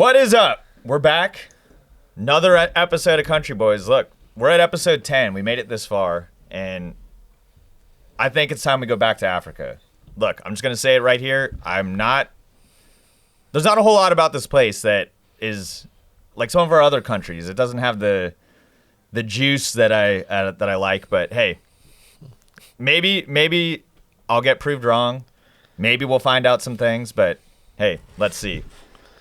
What is up? We're back. Another episode of Country Boys. Look, we're at episode 10. We made it this far, and I think it's time we go back to Africa. Look, I'm just going to say it right here. There's not a whole lot about this place that is like some of our other countries. It doesn't have the juice that I like, but hey, maybe I'll get proved wrong. Maybe we'll find out some things, but hey, let's see.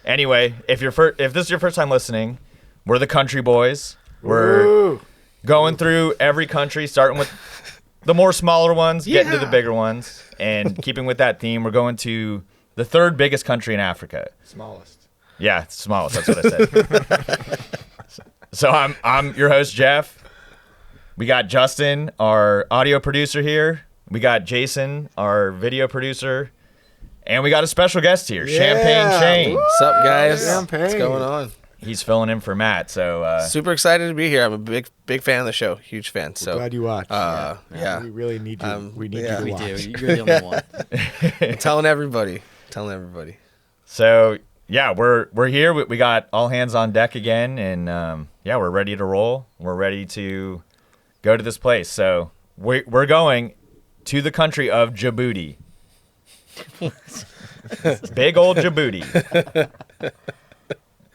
Anyway, if this is your first time listening, we're the Country Boys. We're going through every country, starting with the more smaller ones, getting to the bigger ones, and keeping with that theme, we're going to the third biggest country in Africa. Smallest. Yeah, smallest. That's what I said. So I'm your host, Jeff. We got Justin, our audio producer here. We got Jason, our video producer. And we got a special guest here, Champagne Shane. What's up, guys? Champagne. What's going on? He's filling in for Matt. So super excited to be here. I'm a big fan of the show. Huge fan. So glad you watched. Yeah. We really need you. We need you to watch. We do. You're the only one. I'm telling everybody. So yeah, we're here. We got all hands on deck again, and we're ready to roll. We're ready to go to this place. So we're going to the country of Djibouti. Big old Djibouti.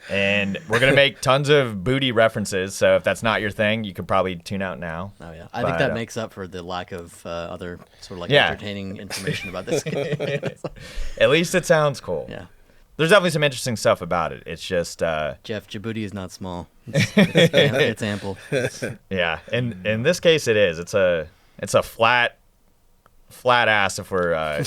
And we're going to make tons of booty references, so if that's not your thing, you could probably tune out now. Oh, yeah. I think that makes up for the lack of other sort of like entertaining information about this game. At least it sounds cool. Yeah. There's definitely some interesting stuff about it. It's just... Jeff, Djibouti is not small. It's ample. Yeah, in this case it is. It's a flat ass, if we're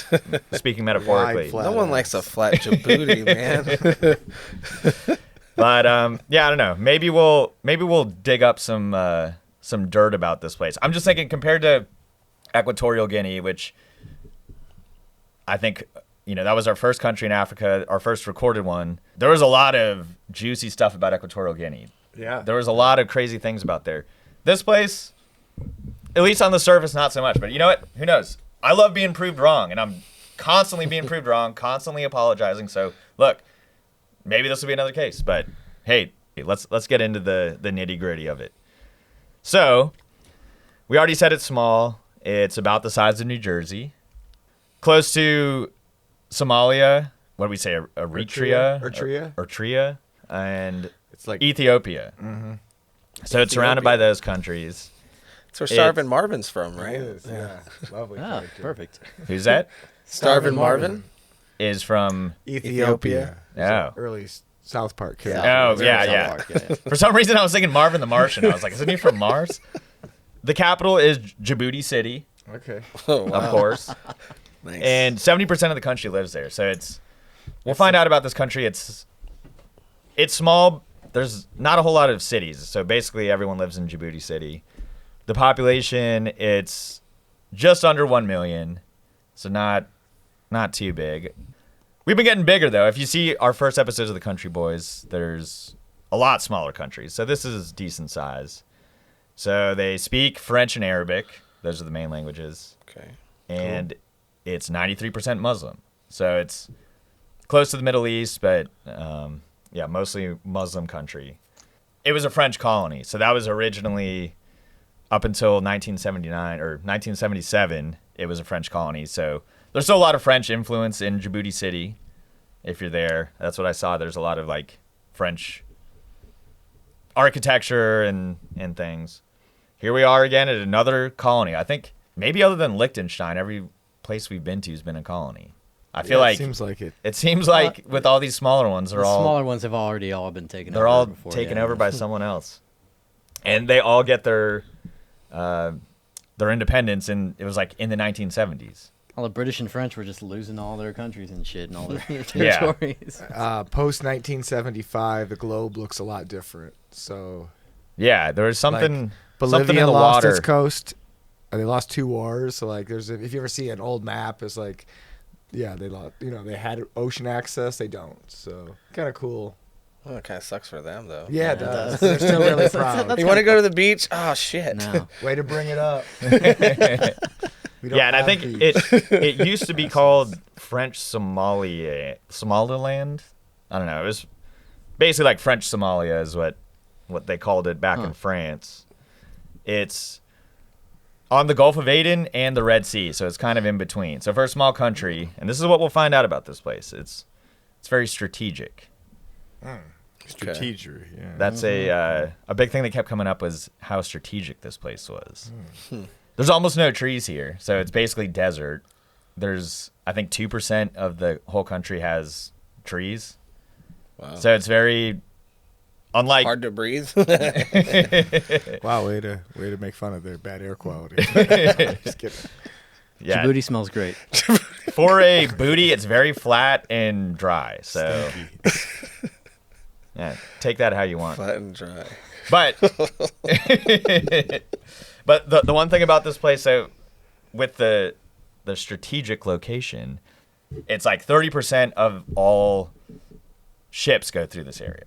speaking metaphorically. No one likes a flat Djibouti, man. But I don't know. Maybe we'll dig up some dirt about this place. I'm just thinking, compared to Equatorial Guinea, which I think that was our first country in Africa, our first recorded one. There was a lot of juicy stuff about Equatorial Guinea. Yeah. There was a lot of crazy things about there. This place, at least on the surface, not so much. But you know what? Who knows? I love being proved wrong, and I'm constantly being proved wrong, constantly apologizing. So look, maybe this will be another case. But hey, let's get into the nitty gritty of it. So we already said it's small. It's about the size of New Jersey, close to Somalia. What do we say? Eritrea, and It's like Ethiopia. Mm-hmm. So it's surrounded by those countries. That's where Starvin' Marvin's from, right? It is, yeah. Lovely. character. Perfect. Who's that? Starvin' Marvin? Is from Ethiopia. Oh. Early South Park character. Oh, yeah. For some reason, I was thinking Marvin the Martian. I was like, isn't he from Mars? The capital is Djibouti City, Okay. Oh, wow. of course. Nice. And 70% of the country lives there. So we'll find out about this country. It's small. There's not a whole lot of cities. So basically, everyone lives in Djibouti City. The population, it's just under 1 million. So not too big. We've been getting bigger, though. If you see our first episodes of the Country Boys, there's a lot smaller countries. So this is decent size. So they speak French and Arabic. Those are the main languages. Okay. And it's 93% Muslim. So it's close to the Middle East, but mostly Muslim country. It was a French colony. So that was originally, up until 1979 or 1977, it was a French colony. So there's still a lot of French influence in Djibouti City. If you're there, that's what I saw. There's a lot of like French architecture and things. Here we are again at another colony. I think maybe other than Liechtenstein, every place we've been to has been a colony. I feel like it seems like it. It seems like with all these smaller ones, The smaller ones have already all been taken over. they're all before, taken over by someone else, and they all get their independence. And it was like in the 1970s. All the British and French were just losing all their countries and shit and all their Yeah. territories. Post 1975, the globe looks a lot different. So Yeah, there was something. Bolivia something in the lost water. its coast. And they lost 2 wars. So like, if you ever see an old map, it's like, yeah, they lost. They had ocean access. They don't. So kind of cool. Oh, it kind of sucks for them, though. Yeah, it does. They're still really proud. You want to go to the beach? Oh, shit. No. Way to bring it up. Yeah, and I think it used to be called French Somaliland. I don't know. It was basically like French Somalia is what they called it back in France. It's on the Gulf of Aden and the Red Sea, so it's kind of in between. So for a small country, and this is what we'll find out about this place, it's very strategic. Strategic, yeah. That's a big thing that kept coming up was how strategic this place was. There's almost no trees here, so it's basically desert. There's, I think, 2% of the whole country has trees. Wow. So it's very unlike. Hard to breathe. Wow, way to make fun of their bad air quality. Just kidding. Yeah. Djibouti smells great. For a booty, it's very flat and dry. So yeah, take that how you want. Flat and dry. But but the one thing about this place, so with the strategic location, it's like 30% of all ships go through this area.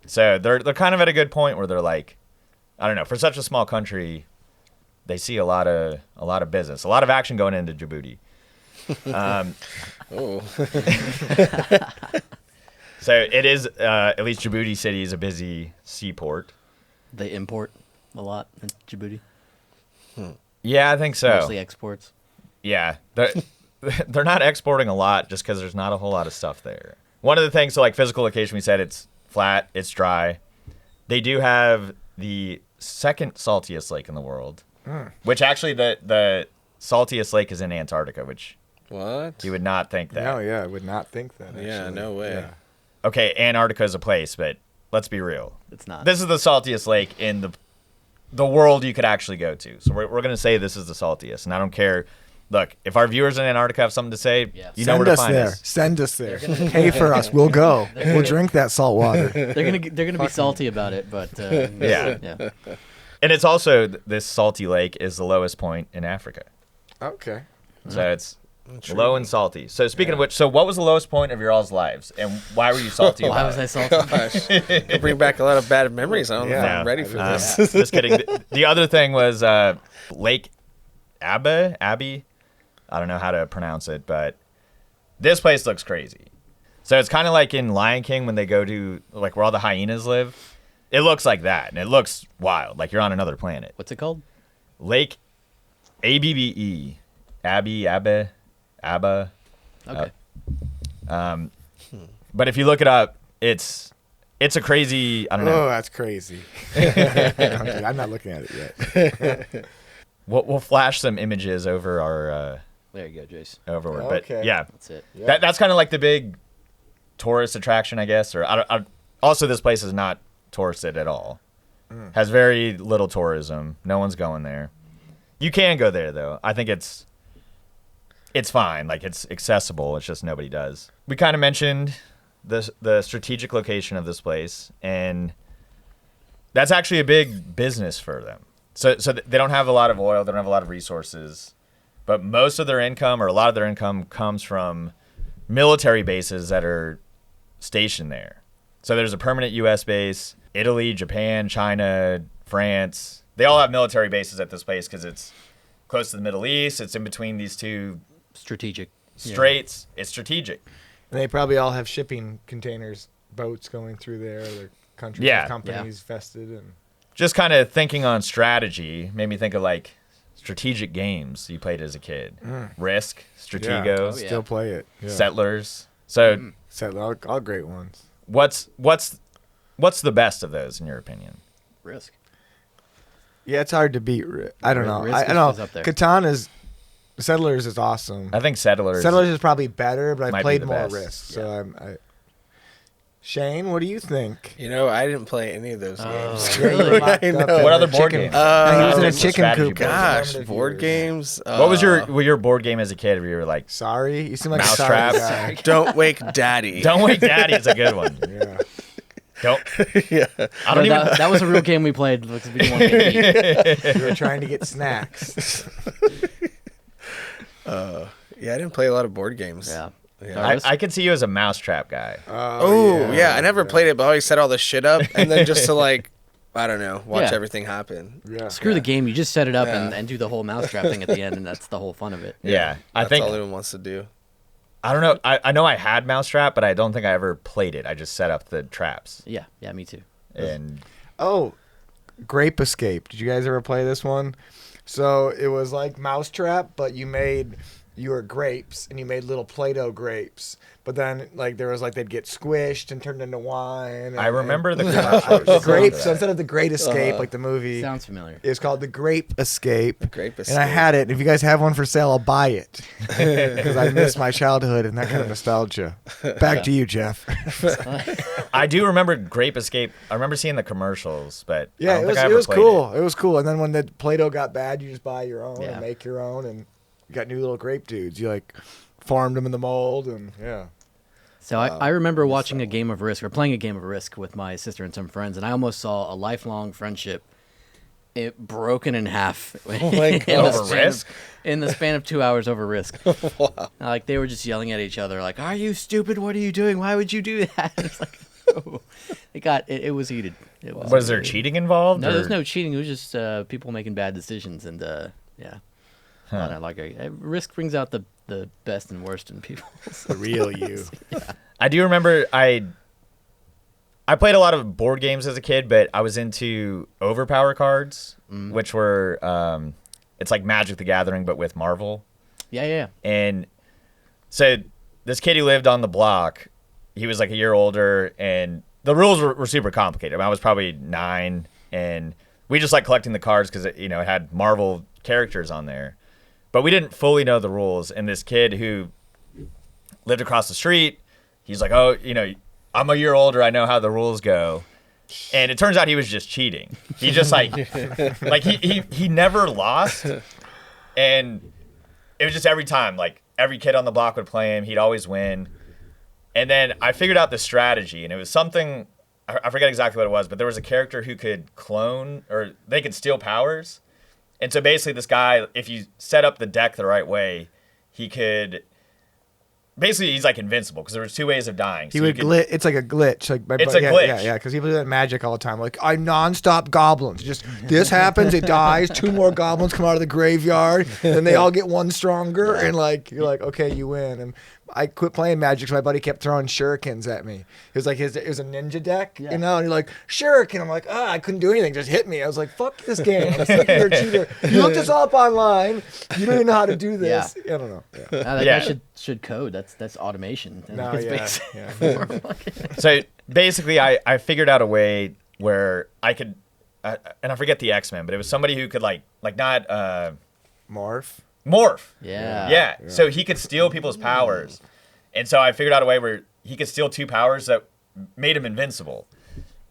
So they're kind of at a good point where they're like, I don't know, for such a small country, they see a lot of business, a lot of action going into Djibouti. So it is at least Djibouti City is a busy seaport. They import a lot in Djibouti. Yeah, I think so. Mostly exports. Yeah, they're not exporting a lot just because there's not a whole lot of stuff there. One of the things, so like physical location, we said it's flat, it's dry. They do have the second saltiest lake in the world, which actually the saltiest lake is in Antarctica, which What? you would not think that. No, yeah, I would not think that. Actually. Yeah, no way. Yeah. Okay, Antarctica is a place, but let's be real. It's not. This is the saltiest lake in the world you could actually go to. So we're going to say this is the saltiest, and I don't care. Look, if our viewers in Antarctica have something to say, you know where to find us. Send us there. Pay for us. We'll go. We'll drink that salt water. They're gonna be salty about it, but Yeah. yeah. And it's also, this salty lake is the lowest point in Africa. Okay. So it's low and salty. So speaking of which, so what was the lowest point of your all's lives, and why were you salty Why about was it? I salty? Gosh, it'll bring back a lot of bad memories. I don't know if Yeah. I'm ready for this. Just kidding. The other thing was Lake Abbey. I don't know how to pronounce it, but this place looks crazy. So it's kind of like in Lion King when they go to like where all the hyenas live. It looks like that, and it looks wild, like you're on another planet. What's it called? Lake Abbe. Abba. Okay. But if you look it up, it's a crazy. I don't know. Oh, that's crazy. I'm not looking at it yet. We'll flash some images over our There you go, Jace. overward. Okay. But yeah, That's it. Yeah. that's kind of like the big tourist attraction, I guess. Or also, this place is not touristed at all. Has very little tourism. No one's going there. You can go there though. I think it's fine. Like it's accessible. It's just nobody does. We kind of mentioned the strategic location of this place, and that's actually a big business for them. So they don't have a lot of oil. They don't have a lot of resources, but most of their income, or a lot of their income, comes from military bases that are stationed there. So there's a permanent U.S. base. Italy, Japan, China, France. They all have military bases at this place because it's close to the Middle East. It's in between these two Strategic. straits. It's strategic. And they probably all have shipping containers, boats going through there. Their countries, Yeah. companies vested, and Just kind of thinking on strategy made me think of like strategic games you played as a kid. Risk, Stratego, Oh, yeah. still play it. Yeah. Settlers. So All great ones. what's the best of those in your opinion? Risk. Yeah, it's hard to beat. I don't know. Risk I don't is know. up there. Catan is Settlers is awesome. I think Settlers. Settlers is probably better, but might I be played the more best. Risk. So Shane, what do you think? You know, I didn't play any of those games. Really? I know. What other board games? He was in a what's the chicken strategy coop. board? Gosh, Formative board years. games. What was your board game as a kid where you were like, Sorry, you seem like a Mousetrap? sorry guy. Don't Wake Daddy. Don't Wake Daddy is a good one. Yeah. Don't. Yeah. I don't No, even. that was a real game we played because we didn't want to get beat. We were trying to get snacks. Yeah, I didn't play a lot of board games. Yeah. Yeah. I could see you as a Mousetrap guy. Oh, yeah. I never played it, but I always set all the shit up and then just to like, I don't know, watch Yeah. everything happen. Yeah. Screw the game. You just set it up Yeah. and do the whole mousetrap thing at the end, and that's the whole fun of it. Yeah, I That's think all anyone wants to do. I don't know. I know I had Mousetrap, but I don't think I ever played it. I just set up the traps. Yeah, me too. And Oh, Grape Escape. Did you guys ever play this one? So it was like Mousetrap, but you were grapes and you made little Play-Doh grapes. But then like there was like they'd get squished and turned into wine. I remember the the grape. So instead of the Great Escape, like the movie, Sounds familiar. it was called the Grape Escape. Grape And I Escape. had it. If you guys have one for sale, I'll buy it because I miss my childhood and that kind of nostalgia. Back to you, Jeff. I do remember Grape Escape. I remember seeing the commercials, but I Yeah, don't it think was I it ever was played cool. It was cool. And then when the Play-Doh got bad, you just buy your own Yeah. and make your own, and you got new little grape dudes. You like farmed them in the mold, and yeah. So I remember watching a game of Risk or playing a game of Risk with my sister and some friends, and I almost saw a lifelong friendship broken in half. Oh my God. Over Risk? In the span of 2 hours over Risk. Wow. Like they were just yelling at each other, like, "Are you stupid? What are you doing? Why would you do that?" It's like, oh. It was heated. It Was there cheating involved? No, or- there's no cheating. It was just people making bad decisions, and yeah. Huh. Risk brings out the best and worst in people. The real you. I do remember I played a lot of board games as a kid, but I was into Overpower cards, which were it's like Magic the Gathering but with Marvel. Yeah. And so this kid who lived on the block, he was like a year older, and the rules were super complicated. I mean, I was probably 9, and we just like collecting the cards because it had Marvel characters on there. But we didn't fully know the rules, and this kid who lived across the street, he's like, oh, I'm a year older, I know how the rules go. And it turns out he was just cheating. He just like he never lost. And it was just every time, like every kid on the block would play him, he'd always win. And then I figured out the strategy, and it was something, I forget exactly what it was, but there was a character who could clone, or they could steal powers. And so basically this guy, if you set up the deck the right way, he could... Basically, he's like invincible because there was 2 ways of dying. He would glitch. It's like a glitch. Like It's a glitch. Yeah. Because people do that in Magic all the time. Like I nonstop goblins. Just this happens, it dies. 2 more goblins come out of the graveyard, and they all get 1 stronger. And like you're like, okay, you win. And I quit playing Magic, so my buddy kept throwing shurikens at me. It was like it was a ninja deck, and you're like shuriken. I'm like, I couldn't do anything. Just hit me. I was like, fuck this game. I was like, you're a cheater. You looked this up online. You don't even know how to do this. I don't know. Yeah. That guy should code. That's automation. No, It's yeah. So basically, I figured out a way where I could, and I forget the X-Men, but it was somebody who could like not Morph. Yeah. So he could steal people's powers. And so I figured out a way where he could steal 2 powers that made him invincible.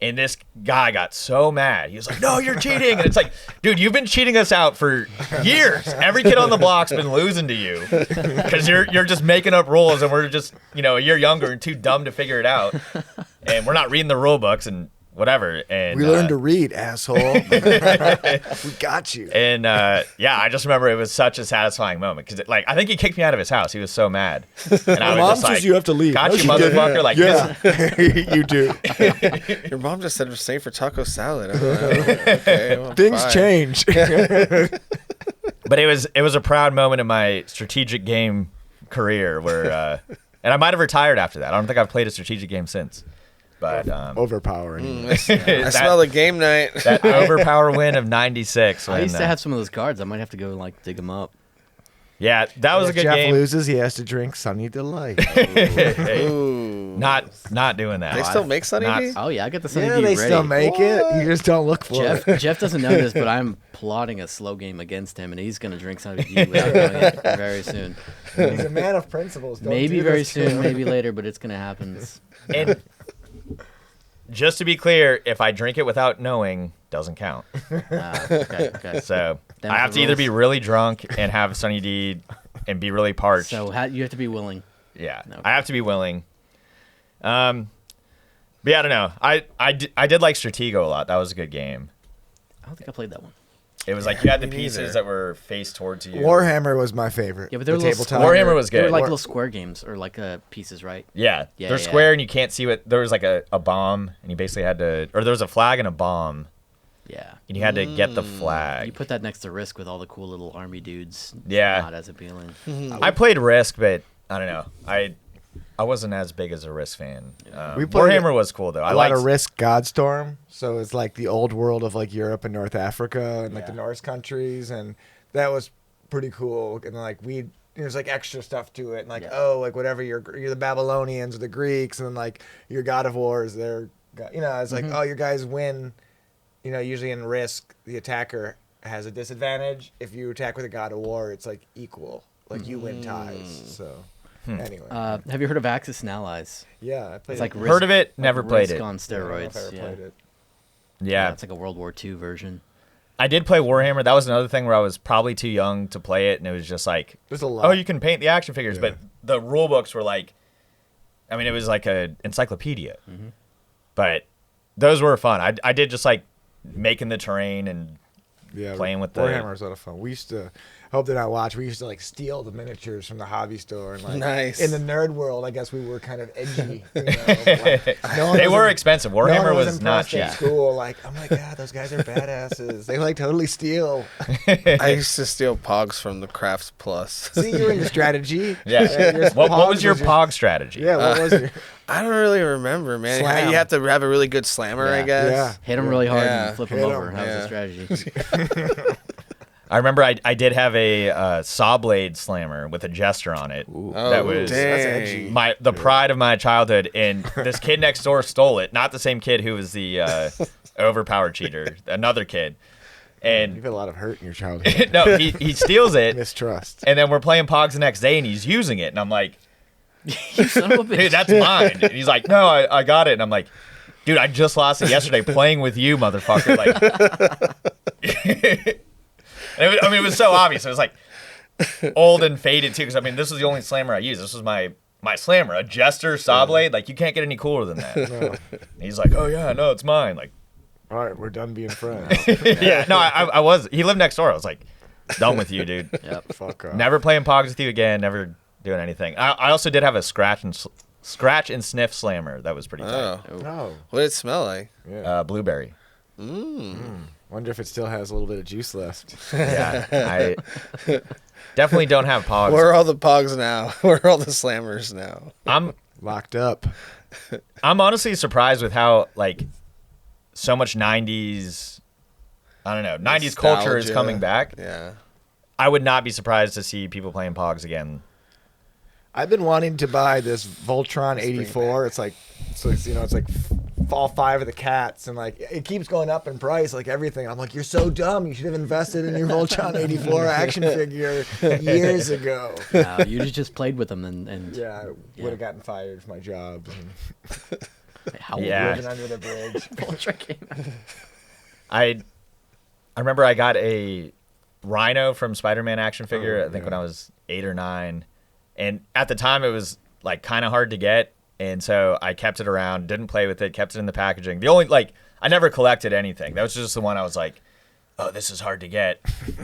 And this guy got so mad. He was like, no, you're cheating. And it's like, dude, you've been cheating us out for years. Every kid on the block's been losing to you because you're just making up rules, and we're just, a year younger and too dumb to figure it out. And we're not reading the rule books and whatever. And We learned to read, asshole. We got you. And I just remember it was such a satisfying moment because I think he kicked me out of his house. He was so mad. And I was Mom just like, says you have to leave. Got No, you, she motherfucker. Like, Yeah, you do. Your mom just said same for taco salad. I don't know. Okay, well, Things fine. change. But it was a proud moment in my strategic game career where, and I might have retired after that. I don't think I've played a strategic game since. But Overpowering. I smell the game night. that Overpower win of '96. I used to have some of those cards. I might have to go dig them up. Yeah, that was a If good Jeff game. loses, he has to drink Sunny Delight. Ooh. Not doing that. They still make Sunny Not- D? Oh yeah, I got the Sunny Yeah, D they ready. still make it. You just don't look for it. Jeff doesn't know this, but I'm plotting a slow game against him, and he's gonna drink Sunny D without knowing it very soon. He's a man of principles. Don't Maybe do very this to soon, him. maybe later, but it's gonna happen. And just to be clear, if I drink it without knowing, doesn't count. Okay. So Them I have the to either rules. be really drunk and have Sunny D and be really parched. So you have to be willing. Yeah, No. I have to be willing. But yeah, I don't know. I did like Stratego a lot. That was a good game. I don't think I played that one. It was like you had the me pieces neither. that were faced towards you. Warhammer was my favorite. Yeah, but they're the little tabletop. square- Warhammer was They were good. like little square games or like pieces, right? Yeah, Yeah, they're yeah. square and you can't see what. There was like a bomb and you basically had to, or there was a flag and a bomb Yeah. and you had to get the flag. You put that next to Risk with all the cool little army dudes. Yeah. Not as appealing. I played Risk, but I don't know. I wasn't as big as a Risk fan. We played Warhammer was cool though. I a lot liked of Risk Godstorm, so it's like the old world of like Europe and North Africa and like the Norse countries, and that was pretty cool. And then like there's like extra stuff to it, and like like whatever you're the Babylonians or the Greeks, and then like your God of Wars, it's like your guys win. Usually in Risk, the attacker has a disadvantage. If you attack with a God of War, it's like equal, like you win ties. So. Anyway, have you heard of Axis and Allies? yeah, I played It's like it. Heard of it, never played Risk it. on I don't know if steroids. I ever Yeah. played it. Yeah. It's like a World War II version. I did play Warhammer. That was another thing where I was probably too young to play it, and it was just like, There's a lot. oh, you can paint the action figures, Yeah. but the rule books were like, I mean, it was like an encyclopedia. But those were fun. I did just like making the terrain and playing with the Warhammer was a lot of fun. We used to. Hope they're not watching. We used to like steal the miniatures from the hobby store and like Nice. in the nerd world. I guess we were kind of edgy. Like, they were expensive. Warhammer was not impressed cheap. at school. Like, oh my god, those guys are badasses. They like totally steal. I used to steal Pogs from the Crafts Plus. See, you're into strategy. Yeah. What was your Pog strategy? Yeah, what was it? I don't really remember, man. Slam. You have to have a really good slammer, I Yeah. guess. Yeah. Hit them really hard Yeah. and flip them Hit over. 'em, That was yeah. the strategy. I remember I did have a saw blade slammer with a jester on it. Oh, That was dang. That's edgy. the pride of my childhood, and this kid next door stole it. Not the same kid who was the overpowered cheater, another kid. And You've had a lot of hurt in your childhood. no, he steals it, Mistrust. and then we're playing Pogs the next day, and he's using it, and I'm like, You son of a bitch. dude, that's mine. And he's like, no, I got it, and I'm like, dude, I just lost it yesterday playing with you, motherfucker. Like. It was so obvious. It was like old and faded too. Because I mean, this was the only slammer I used. This was my slammer, a jester saw blade. Like you can't get any cooler than that. No. He's like, oh yeah, no, it's mine. Like, All right, we're done being friends. yeah, no, I was. He lived next door. I was like, done with you, dude. Yep. Fuck off. Never playing Pogs with you again. Never doing anything. I also did have a scratch and sniff slammer. That was pretty tight. Oh. Oh, What did it smell like? yeah. Blueberry. Wonder if it still has a little bit of juice left. Yeah, I definitely don't have Pogs. Where are all the Pogs now? Where are all the slammers now? I'm Locked up. honestly surprised with how like so much 90s, I don't know, 90s culture is Nostalgia. coming back. Yeah. I would not be surprised to see people playing Pogs again. I've been wanting to buy this Voltron 84. It's like all 5 of the cats, and like it keeps going up in price, like everything. I'm like, you're so dumb. You should have invested in your Voltron 84 action figure years ago. No, you just played with them and Yeah, I would have gotten fired from my job. And how Yeah. living under the bridge. Ultra came out. I remember I got a Rhino from Spider-Man action figure, Oh, I think yeah. when I was 8 or 9. And at the time it was like kind of hard to get. And so I kept it around, didn't play with it, kept it in the packaging. The only, like, I never collected anything. That was just the one I was like, oh, this is hard to get.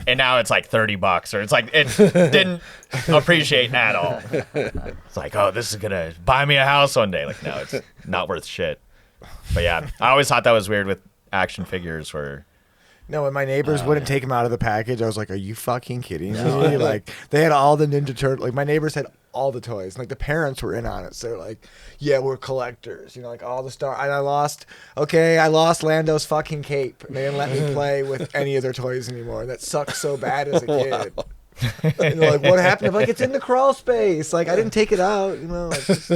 And now it's like $30, or it's like, it didn't appreciate at all. It's like, oh, this is going to buy me a house one day. Like, no, it's not worth shit. But yeah, I always thought that was weird with action figures where, No, when my neighbors wouldn't take them out of the package, I was like, "Are you fucking kidding me?" Like they had all the Ninja Turtle. Like my neighbors had all the toys. And, like the parents were in on it, so they're like, "Yeah, we're collectors." You know, like all the star. And I lost Lando's fucking cape. And they didn't let me play with any of their toys anymore. That sucked so bad as a kid. And they're like, "What happened?" I'm like, "It's in the crawl space. Like I didn't take it out. You know, it just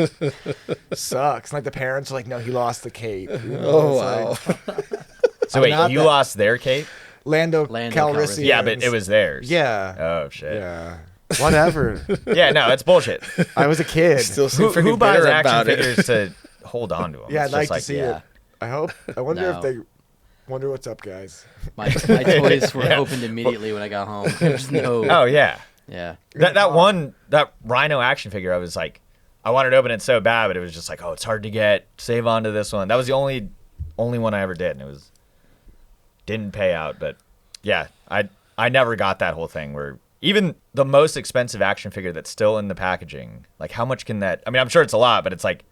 sucks." And, like the parents are like, "No, he lost the cape." You know, Oh, it's wow. like, so I'm wait, not you that- lost their cape? Lando Calrissian. Calrissian. Yeah, but it was theirs. Yeah. Oh, shit. Yeah. Whatever. Yeah, no, it's bullshit. I was a kid. Still so Who freaking buys bitter action about it. figures to hold on to them? Yeah, I'd It's like just to see yeah. it. I hope. I wonder No. if they. Wonder what's up, guys. My toys were Yeah. opened immediately when I got home. There's no. Oh, yeah. Yeah. That Rhino action figure, I was like, I wanted to open it so bad, but it was just like, oh, it's hard to get. Save on to this one. That was the only one I ever did, and it was didn't pay out. But yeah, I never got that whole thing where even the most expensive action figure that's still in the packaging, like how much can that? I mean, I'm sure it's a lot, but it's like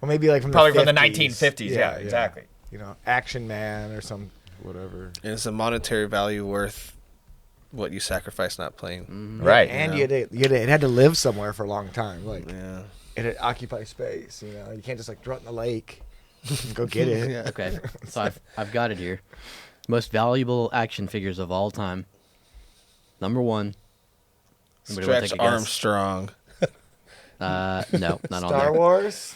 Well, maybe like from probably the from the 50s. 1950s. Yeah, exactly. You know, Action Man or some whatever. And it's a monetary value worth what you sacrifice not playing. Right. And you it had to live somewhere for a long time. Like Yeah. it had occupy space. You know, you can't just like throw it in the lake and go get it. Yeah. Okay, so I've got it here. Most valuable action figures of all time. Number 1. Anybody wanna Stretch take a guess? Armstrong. No, not on Star there. Wars.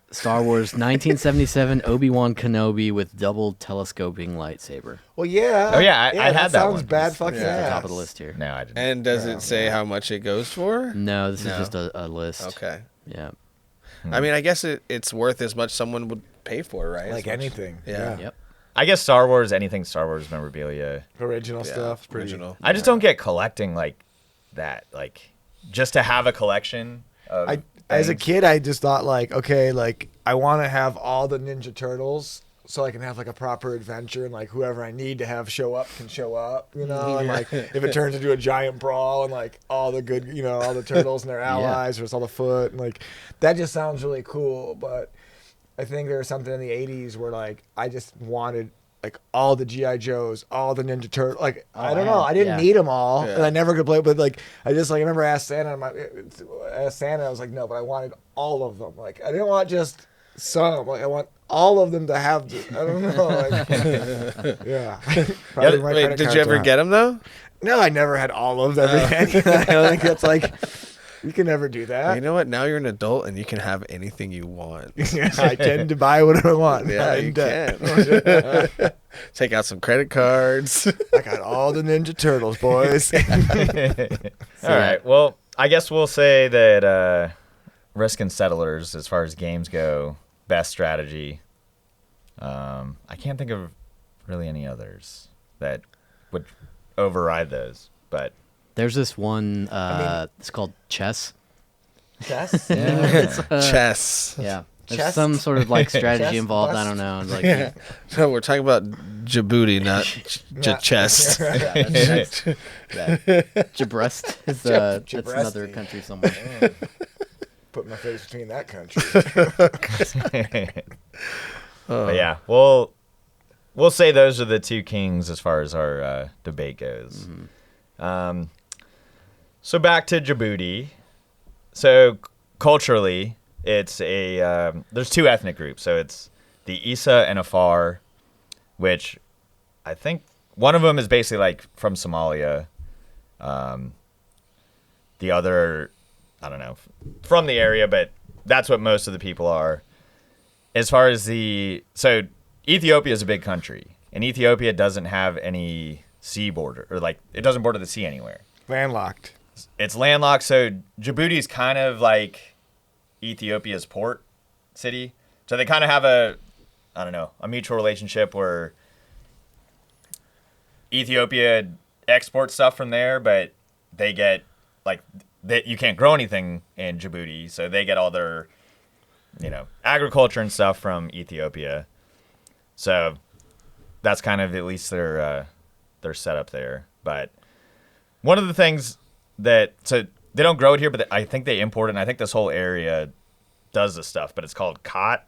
Star Wars 1977 Obi-Wan Kenobi with double telescoping lightsaber. Well, yeah. Oh, yeah, I had that sounds one. bad. It's Fucking at the ass. Top of the list here. No, I didn't. And does it say how much it goes for? No, this No. is just a list. Okay. Yeah. I mean, I guess it's worth as much someone would pay for, right? Like As much- anything. Yeah. Yep. I guess Star Wars, anything Star Wars memorabilia. Original Yeah, stuff. Pretty. original. I just don't get collecting like that. Like, just to have a collection of As a things. kid, I just thought like, okay, like I want to have all the Ninja Turtles so I can have like a proper adventure and like whoever I need to have show up can show up, you know, and like if it turns into a giant brawl and like all the good, you know, all the turtles and their allies versus all the foot and like that just sounds really cool. But I think there was something in the 80s where like I just wanted like all the GI Joes, all the Ninja Turtles. Like I don't know, I didn't yeah. need them all, Yeah. and I never could play. But like I just like I remember asked Santa, I was like, no, but I wanted all of them. Like I didn't want just some. Like I want all of them to have. I don't know. Like, yeah. Probably my Wait, credit did cards you ever are get them though? No, I never had all of everything. I don't think that's like you can never do that. You know what? Now you're an adult and you can have anything you want. I tend to buy whatever I want. Yeah, I'm you dead. can. Take out some credit cards. I got all the Ninja Turtles, boys. All right. Well, I guess we'll say that Risk and Settlers, as far as games go, best strategy. I can't think of really any others that would override those. But There's this one. It's called chess. Chess? It's, Chess. yeah. There's Chess? some sort of like strategy Chess involved. I bust? don't know. Like No, we're talking about Djibouti, not chess. Jabrest is that's Jabresti. another country somewhere. Put my face between that country. But yeah, we'll say those are the two kings as far as our debate goes. So back to Djibouti. So culturally, it's there's two ethnic groups. So it's the Isa and Afar, which I think one of them is basically like from Somalia. The other, I don't know, from the area, but that's what most of the people are. As far as so Ethiopia is a big country, and Ethiopia doesn't have any sea border, or like it doesn't border the sea anywhere. Landlocked. It's landlocked, so Djibouti is kind of like Ethiopia's port city. So they kind of have a mutual relationship where Ethiopia exports stuff from there, but they get you can't grow anything in Djibouti, so they get all their agriculture and stuff from Ethiopia. So that's kind of at least their setup there. But one of the things so they don't grow it here, but I think they import it, and I think this whole area does this stuff, but it's called khat.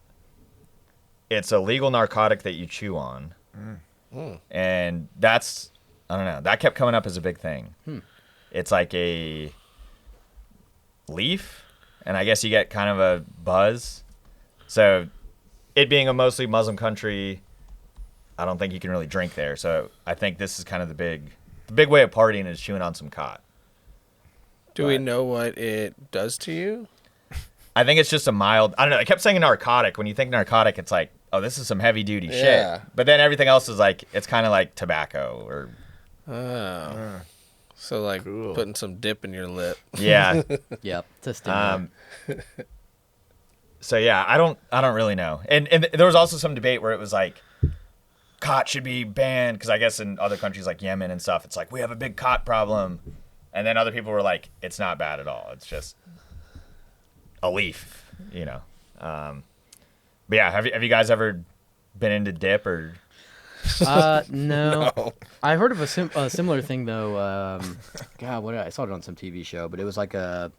It's a legal narcotic that you chew on. And that's, I don't know, that kept coming up as a big thing. It's like a leaf, and I guess you get kind of a buzz. So it being a mostly Muslim country, I don't think you can really drink there. So I think this is kind of the big way of partying is chewing on some khat. Do we know what it does to you? I think it's just a mild, I don't know, I kept saying narcotic. When you think narcotic, it's like, oh, this is some heavy duty Yeah. shit. But then everything else is like, it's kind of like tobacco or, Oh. So like putting some dip in your lip. yeah. Yep. It's a stimulant. So yeah, I don't really know. And there was also some debate where it was like, khat should be banned, because I guess in other countries like Yemen and stuff, it's like, we have a big khat problem. And then other people were like, it's not bad at all. It's just a leaf, But yeah, have you guys ever been into dip or? No. No. I heard of a similar thing though. God, I saw it on some TV show, but it was like I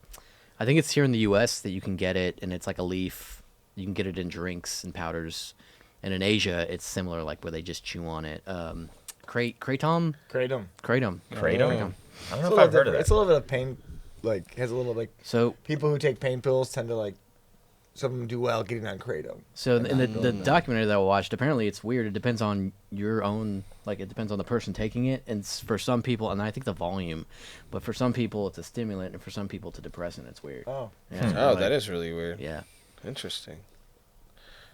think it's here in the U.S. that you can get it, and it's like a leaf. You can get it in drinks and powders, and in Asia it's similar, like where they just chew on it. Kratom. Kratom. Kratom. Kratom? I don't know It's if a I've little heard of different. that. It's a little bit of pain. Like has a little like So people who take pain pills tend to like. Some of them do well getting on kratom. in the documentary that I watched, apparently it's weird. It depends on your own, like it depends on the person taking it. And for some people, and I think the volume, but for some people it's a stimulant, and for some people it's a depressant. It's weird. Oh. Yeah, Oh, like- that is really weird. Yeah. Interesting.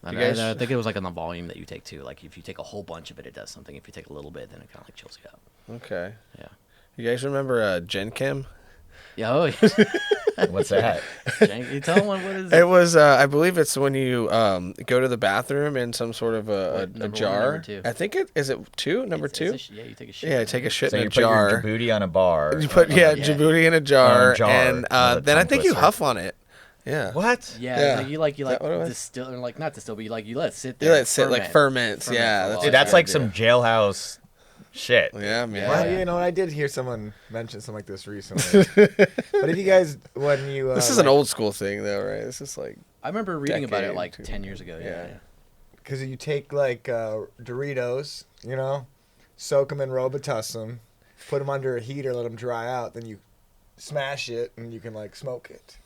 I, You guys- I think it was like on the volume that you take too. Like if you take a whole bunch of it, it does something. If you take a little bit, then it kind of like chills you out. Okay. Yeah. You guys remember Gen Chem? Yeah. Oh, What's that? you tell them what is It was, I believe it's when you go to the bathroom in some sort of a What, number one, jar. number two? I think is it two? Number It's two? yeah, you take a shit. Yeah, take a shit So in you a put your jar. Djibouti on a bar. You put Yeah. Djibouti in a jar, jar. and Another then I tongue think you twister. huff on it. Yeah. What? Yeah, Yeah. you like that what it was? distill or like not distill, but you let it sit You there. let it sit like ferments. Ferment Yeah, for a that's while. Dude, what that's you like gotta some jailhouse shit. do. Yeah, man. Well, Yeah. you know, I did hear someone mention something like this recently. But if you guys, when you, This is like, an old school thing, though, right? This is like I remember reading about it decade, like too. 10 years ago. Yeah. Yeah. because you take like Doritos, you know, soak them in Robitussin, put them under a heater, let them dry out, then you smash it and you can like smoke it.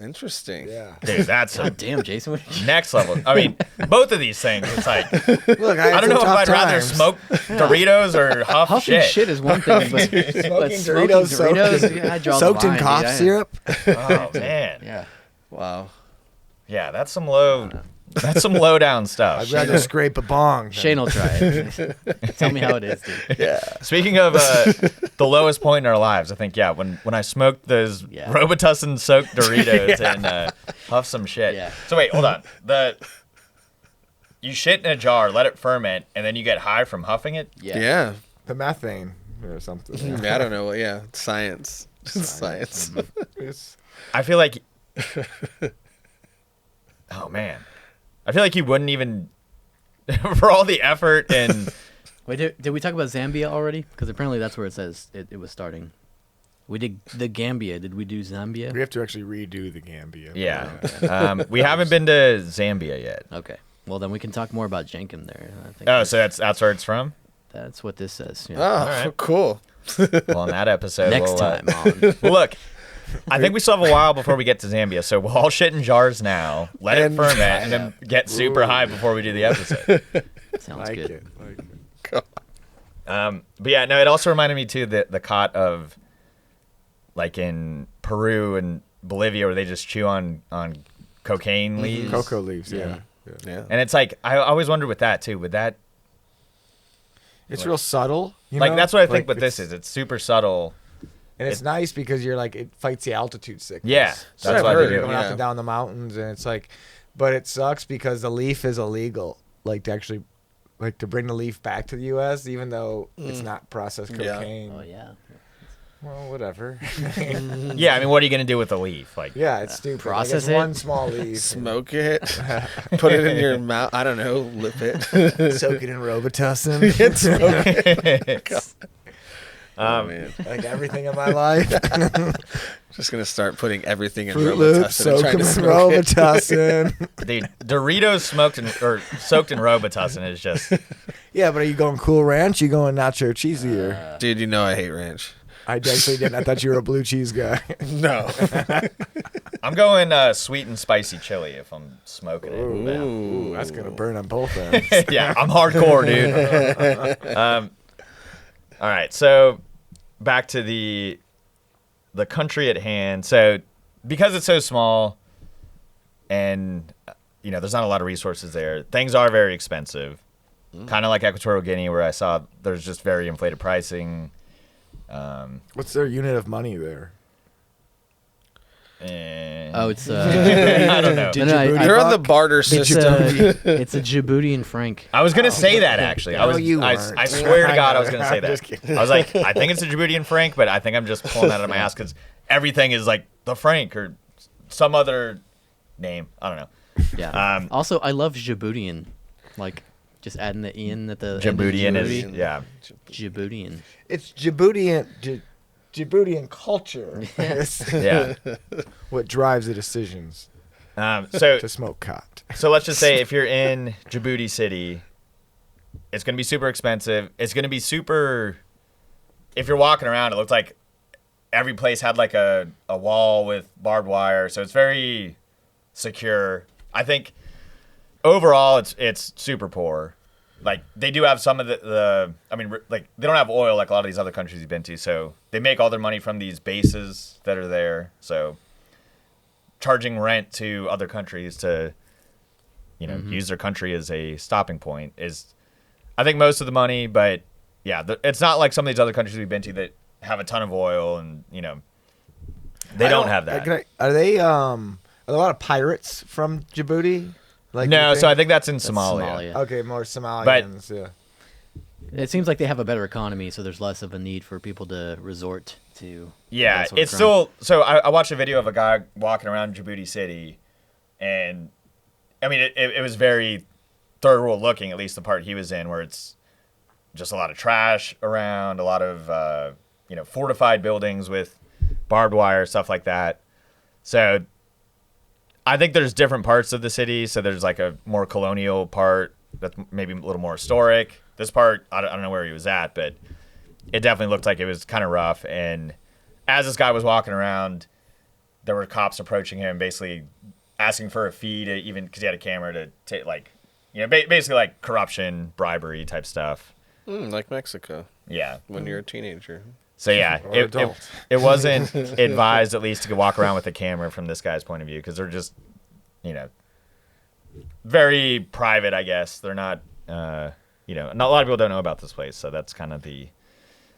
interesting. Yeah. Dude, that's God damn, Jason. What next level. I mean, both of these things, it's like, Look, I, I don't know if I'd rather smoke Doritos or huff Huffing shit. shit is one thing, but Smoking but Doritos soaked I draw the soaked in line, cough dude. syrup. Oh, man. Yeah. Wow. Yeah, that's some low down stuff. I'd rather scrape a bong. than- Shane will try it. Tell me how it is, dude. Yeah. Speaking of the lowest point in our lives, I think, yeah, when I smoked those Yeah. Robitussin soaked Doritos and huff some shit. Yeah. So wait, hold on. You shit in a jar, let it ferment, and then you get high from huffing it? Yeah. Yeah. The methane or something. I don't know. Yeah. Science. Science. It's- I feel like. Oh, man. I feel like you wouldn't even. For all the effort and. Wait, did we talk about Zambia already? Because apparently that's where it says it was starting. We did the Gambia. Did we do Zambia? we have to actually redo the Gambia. Yeah. We haven't been to Zambia yet. Okay. Well, then we can talk more about Jenkem there. I think Oh, so that's where it's from? that's what this says. Yeah. Oh, right. cool. Well, in that episode. Next we'll, time on. Well, look, I think we still have a while before we get to Zambia, so we'll all shit in jars now, let it And- ferment, and then get super high before we do the episode. Sounds Like good. it. Like it. But yeah, no, it also reminded me too the khat of like in Peru and Bolivia where they just chew on cocaine leaves. Cocoa leaves, Yeah. yeah. Yeah. Yeah. And it's like I always wondered with that too. Would that It's real subtle. You like know? that's what I think Like, what this is. It's super subtle. And it's nice because you're like, it fights the altitude sickness. Yeah, That's that's what what I've they heard, do. Going up Yeah. and down the mountains, and it's like, but it sucks because the leaf is illegal. Like to actually, like to bring the leaf back to the U.S. even though it's not processed Yeah. cocaine. Oh yeah. Well, whatever. Yeah, I mean, what are you gonna do with the leaf? Like, yeah, it's stupid. Process like it's it? one small leaf. Smoke it. Put it in your mouth. I don't know. Lip it. Soak it in Robitussin. Oh, man. like everything in my life. Just going to start putting everything in Fruit Loops, Robitussin and soak trying them to in smoke it. Robitussin. dude, Doritos soaked in Robitussin is just Yeah, but are you going Cool Ranch? You going nacho cheesier? Dude, you know I hate ranch. I actually didn't. I thought you were a blue cheese guy. No. I'm going sweet and spicy chili if I'm smoking it. Ooh, that's gonna burn on both ends. Yeah, I'm hardcore, dude. All right, so back to the country at hand. So because it's so small, and there's not a lot of resources there. Things are very expensive, kind of like Equatorial Guinea, where I saw there's just very inflated pricing. What's their unit of money there? And Oh, it's I don't know. Did No, no, you I- They're on the fuck? barter it's system. it's a Djiboutian franc. I was gonna say that actually. I No, was. you I weren't. swear to God, I was gonna say I'm just that. kidding. I was like, I think it's a Djiboutian franc, but I think I'm just pulling that out of my ass because everything is like the franc or some other name. I don't know. Yeah. Also, I love Djiboutian, like just adding the in at the end of Djiboutian is Djibouti. yeah. Djiboutian. It's Djiboutian culture. It's Yeah. what drives the decisions So to smoke khat. let's just say if you're in Djibouti City, It's going to be super expensive. It's going to be super. If you're walking around, it looks like every place had like a wall with barbed wire, so it's very secure. I think overall it's super poor. Like they do have some of the I mean, like they don't have oil like a lot of these other countries you've been to, so they make all their money from these bases that are there. So charging rent to other countries to use their country as a stopping point is, I think, most of the money. But yeah, it's not like some of these other countries we've been to that have a ton of oil and they don't have that. Are they are there a lot of pirates from Djibouti? Like no, so I think that's in Somalia. Okay, more Somalians. Yeah. It seems like they have a better economy, so there's less of a need for people to resort to. Yeah, that sort of it's crime. still. So I watched a video of a guy walking around Djibouti City, and I mean it was very third world looking, at least the part he was in, where it's just a lot of trash around, a lot of fortified buildings with barbed wire, stuff like that. So I think there's different parts of the city. So there's like a more colonial part that's maybe a little more historic. This part, I don't know where he was at, but it definitely looked like it was kind of rough. And as this guy was walking around, there were cops approaching him, basically asking for a fee to even, because he had a camera to take, like, basically like corruption, bribery type stuff. Like Mexico. Yeah. When you're a teenager. So yeah, it wasn't advised at least to walk around with a camera from this guy's point of view, because they're just, very private, I guess. They're not, not a lot of people don't know about this place, so that's kind of the.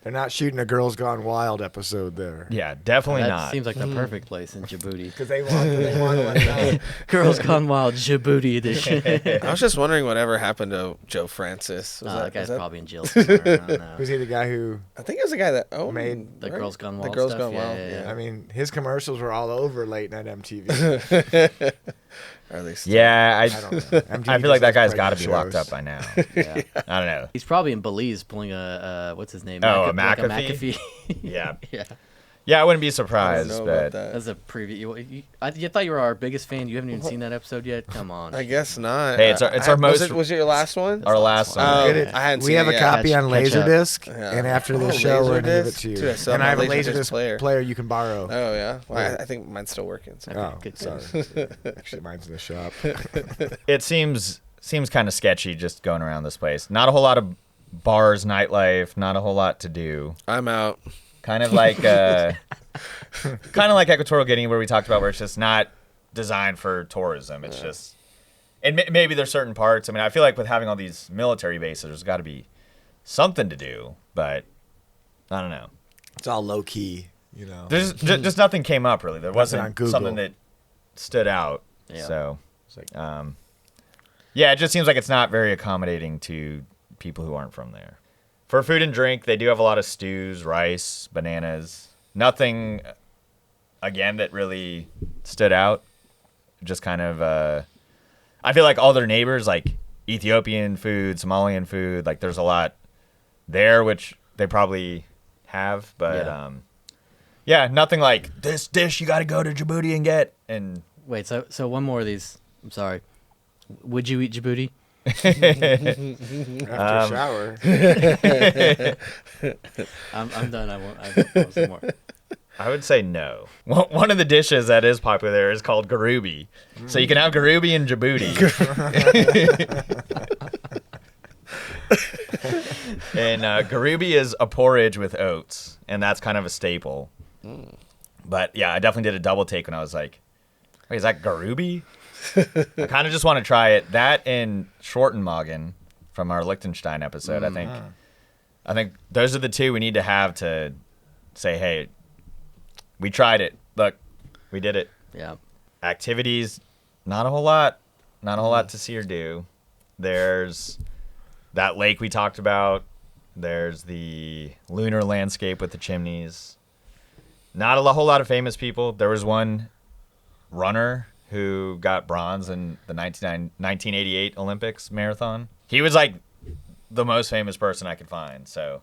They're not shooting a Girls Gone Wild episode there. Yeah, definitely That not. seems like the perfect place in Djibouti. Because they want to let know. Girls Gone Wild Djibouti edition. I was just wondering whatever happened to Joe Francis. That guy's probably in jail somewhere. I don't know. Was he the guy who I think it was the guy that owned made The Girls Gone Wild The Girls stuff? Gone Yeah, Wild. yeah, yeah. I mean, his commercials were all over late night MTV. Are they still? Yeah, I don't know. MTV I feel like that just guy's does got to pregnant be locked shows. up by now. Yeah. I don't know. He's probably in Belize pulling a what's his name? Oh, a Like McAfee? McAfee. Yeah. Yeah. Yeah, I wouldn't be I surprised, don't know about but that. That's a preview. You thought you were our biggest fan. You haven't even seen that episode yet. Come on. I guess not. Hey, it's our most- Was it your last one? our last one. Oh, Get it? I hadn't We seen have it a yet. copy on Catch up. Laserdisc, Yeah. and after the Oh, show, we're gonna give it Laserdisc? to you. Dude, I still And I have a have my Laserdisc Laserdisc player. you can borrow. Oh yeah. Well, Yeah. I think mine's still working. So. Oh, Good sorry. Actually, mine's in the shop. It seems kind of sketchy just going around this place. Not a whole lot of bars, nightlife, not a whole lot to do. I'm out. Kind of like Equatorial Guinea, where we talked about, where it's just not designed for tourism. It's just, and maybe there's certain parts. I mean, I feel like with having all these military bases, there's got to be something to do, but I don't know. It's all low key, There's just nothing came up really. There on wasn't Google. something that stood out. Yeah. So, It's like, yeah, it just seems like it's not very accommodating to people who aren't from there. For food and drink, they do have a lot of stews, rice, bananas. Nothing, again, that really stood out. Just kind of, I feel like all their neighbors, like Ethiopian food, Somalian food, like there's a lot there, which they probably have. But, yeah, nothing like this dish you got to go to Djibouti and get. And Wait, so one more of these. I'm sorry. Would you eat Djibouti? after shower. I'm done. I want some more. I would say no. One of the dishes that is popular there is called garubi. So you can have garubi in Djibouti. And garubi is a porridge with oats, and that's kind of a staple. But yeah, I definitely did a double take when I was like, wait, is that garubi? I kind of just want to try it. That and Schwartenmagen from our Liechtenstein episode, I think those are the two we need to have to say, hey, we tried it. Look, we did it. Yeah. Activities, not a whole lot. Not a whole lot to see or do. There's that lake we talked about. There's the lunar landscape with the chimneys. Not a whole lot of famous people. There was one runner who got bronze in the 1988 Olympics marathon. He was like the most famous person I could find. So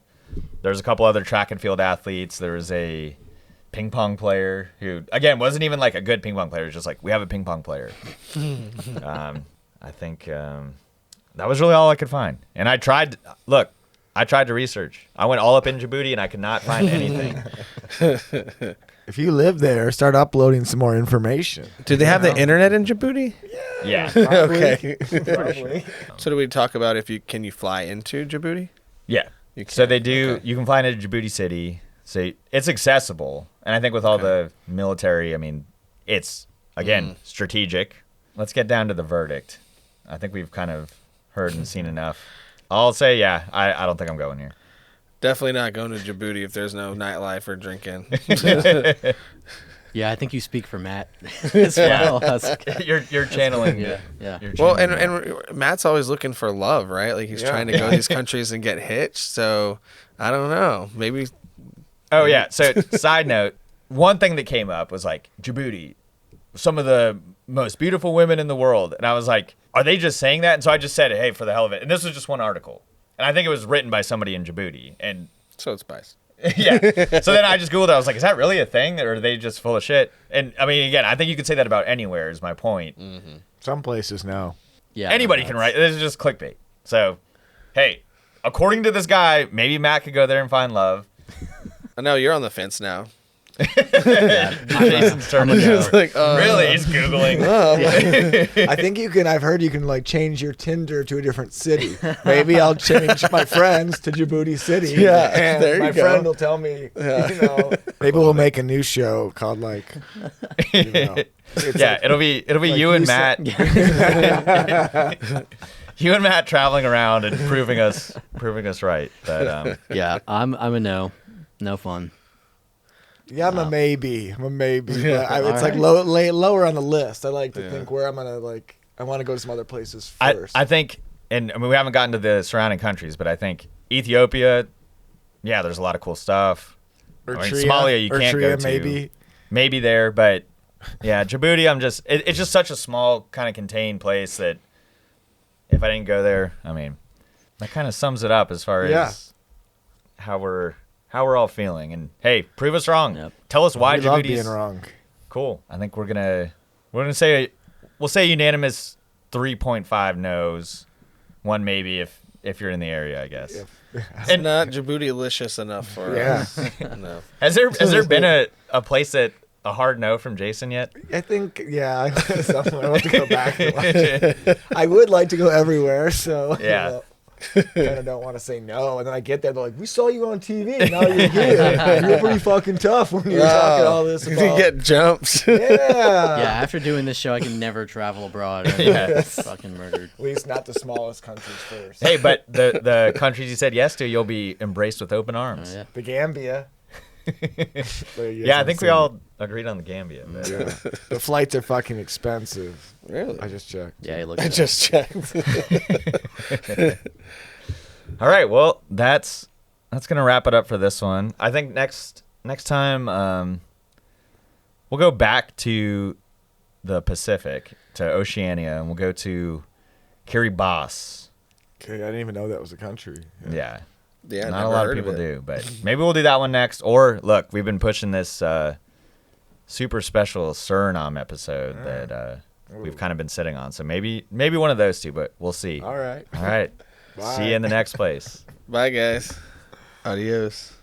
there's a couple other track and field athletes. There was a ping pong player who, again, wasn't even like a good ping pong player. It was just like, we have a ping pong player. I think there that was really all I could find. And I tried to research. I went all up in Djibouti and I could not find anything. If you live there, start uploading some more information. Do they have the internet in Djibouti? Yeah. Okay. Probably. So do we talk about can you fly into Djibouti? Yeah. You So can. they do. Okay. You can fly into Djibouti City. So it's accessible, and I think with all the military, I mean, it's again strategic. Let's get down to the verdict. I think we've kind of heard and seen enough. I'll say, yeah, I don't think I'm going here. Definitely not going to Djibouti if there's no nightlife or drinking. Yeah, I think you speak for Matt as well. You're channeling. Yeah, yeah. You're Well, channeling and Matt's always looking for love, right? Like he's trying to go to these countries and get hitched. So I don't know. Maybe. Oh yeah. So side note, one thing that came up was like Djibouti, some of the most beautiful women in the world, and I was like, are they just saying that? And so I just said, hey, for the hell of it. And this was just one article, and I think it was written by somebody in Djibouti. And So it's spice. yeah. So then I just Googled it. I was like, is that really a thing, or are they just full of shit? And I mean, again, I think you could say that about anywhere. Is my point. Some places, no. Yeah, Anybody can write. This is just clickbait. So, hey, according to this guy, maybe Matt could go there and find love. I know you're on the fence now. Jason's turning it It's over. like, Really, he's googling. I think you can. I've heard you can like change your Tinder to a different city. Maybe I'll change my friends to Djibouti City. Yeah, and there you my go. friend will tell me. You know, maybe we'll make a new show called like. You know, it's Yeah, like- it'll be like you and you Matt. You and Matt traveling around and proving us right. But Yeah, I'm a no. No fun. Yeah, I'm a maybe. I'm a maybe. Yeah. But it's like Alright. lower on the list. I like to think where I'm gonna like. I want to go to some other places first. I think, and I mean, we haven't gotten to the surrounding countries, but I think Ethiopia, yeah, there's a lot of cool stuff. I mean, Somalia, you can't go to. Maybe there, but yeah, Djibouti, it's just such a small, kind of contained place that if I didn't go there, I mean, that kind of sums it up as far as how we're all feeling. And hey, prove us wrong. Yep. Tell us why we love Djibouti's being wrong. cool. I think we'll say unanimous 3.5 no's, 1 maybe if you're in the area, I guess. and not Djibouti-licious enough for us. No. Has there been a place that a hard no from Jason yet? I think I want to go back. I would like to go everywhere, so Yeah. kind of don't want to say no. And then I get there, they're like, "We saw you on TV, and now you're here. You're pretty fucking tough when you're talking all this You about." get jumps. Yeah. Yeah, after doing this show, I can never travel abroad. I'm Yeah. fucking murdered. At least not the smallest countries first. Hey, but the countries you said yes to, you'll be embraced with open arms. Oh, yeah. The Gambia. Yeah, I think we all agreed on the Gambia. But, Yeah. The flights are fucking expensive. Really? I just checked. Yeah, he looked. I just checked. All right, well, that's gonna wrap it up for this one. I think next time we'll go back to the Pacific, to Oceania, and we'll go to Kiribati. Okay, I didn't even know that was a country. Yeah. Yeah, Not a lot of people do, but maybe we'll do that one next. Or look, we've been pushing this super special Suriname episode that we've kind of been sitting on. So maybe one of those two, but we'll see. All right. All right. Bye. See you in the next place. Bye, guys. Adios.